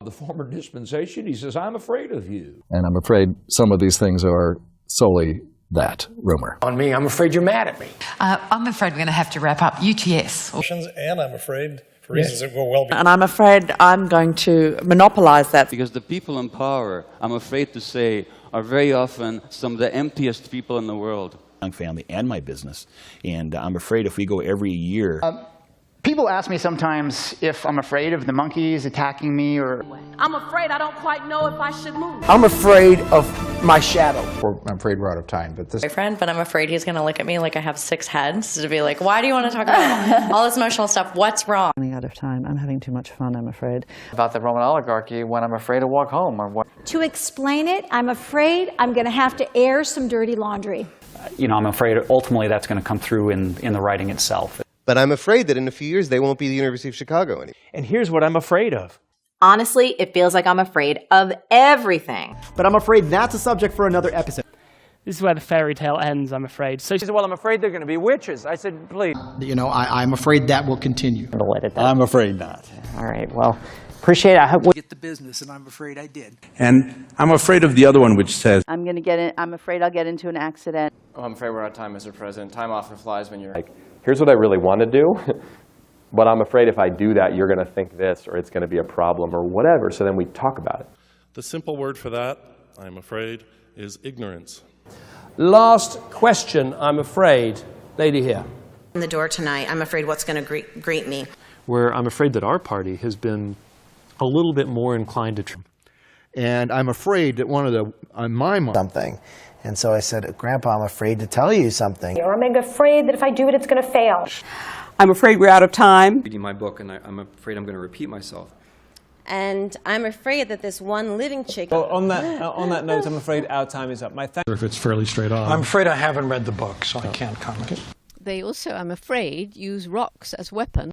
The former dispensation, he says, I'm afraid of you. And I'm afraid some of these things are solely that, rumor. On me, I'm afraid you're mad at me. I'm afraid we're going to have to wrap up. UTS. And I'm afraid, for reasons that will well be. And I'm afraid I'm going to monopolize that. Because the people in power, I'm afraid to say, are very often some of the emptiest people in the world. My family and my business. And I'm afraid if we go every year... People ask me sometimes if I'm afraid of the monkeys attacking me or... I'm afraid I don't quite know if I should move. I'm afraid of my shadow. I'm afraid we're out of time, but this... boyfriend, but I'm afraid he's going to look at me like I have 6 heads to be like, why do you want to talk about all this emotional stuff? What's wrong? I'm running out of time. I'm having too much fun, I'm afraid. About the Roman oligarchy when I'm afraid to walk home or what... To explain it, I'm afraid I'm going to have to air some dirty laundry. You know, I'm afraid ultimately that's going to come through in the writing itself. But I'm afraid that in a few years they won't be the University of Chicago anymore. And here's what I'm afraid of. Honestly, it feels like I'm afraid of everything. But I'm afraid that's a subject for another episode. This is where the fairy tale ends, I'm afraid. So She said, well, I'm afraid they're going to be witches. I said, please. You know, I'm afraid that will continue. I'm afraid not. All right, well, appreciate it. I hope Get the business, and I'm afraid I did. And I'm afraid of the other one, which says... I'm afraid I'll get into an accident. Oh, I'm afraid we're out of time, Mr. President. Time often flies when you're... Here's what I really want to do, but I'm afraid if I do that, you're going to think this, or it's going to be a problem, or whatever, so then we talk about it. The simple word for that, I'm afraid, is ignorance. Last question, I'm afraid. Lady here. In the door tonight, I'm afraid what's going to greet me. Where I'm afraid that our party has been a little bit more inclined to... And I'm afraid that one of the, on my mind... Something. And so I said, Grandpa, I'm afraid to tell you something. Or I'm afraid that if I do it, it's going to fail. I'm afraid we're out of time. Reading my book, and I'm afraid I'm going to repeat myself. And I'm afraid that this one living chick... Well, on that note, I'm afraid our time is up. If it's fairly straight on. I'm afraid I haven't read the book, so I can't comment. They also, I'm afraid, use rocks as weapons.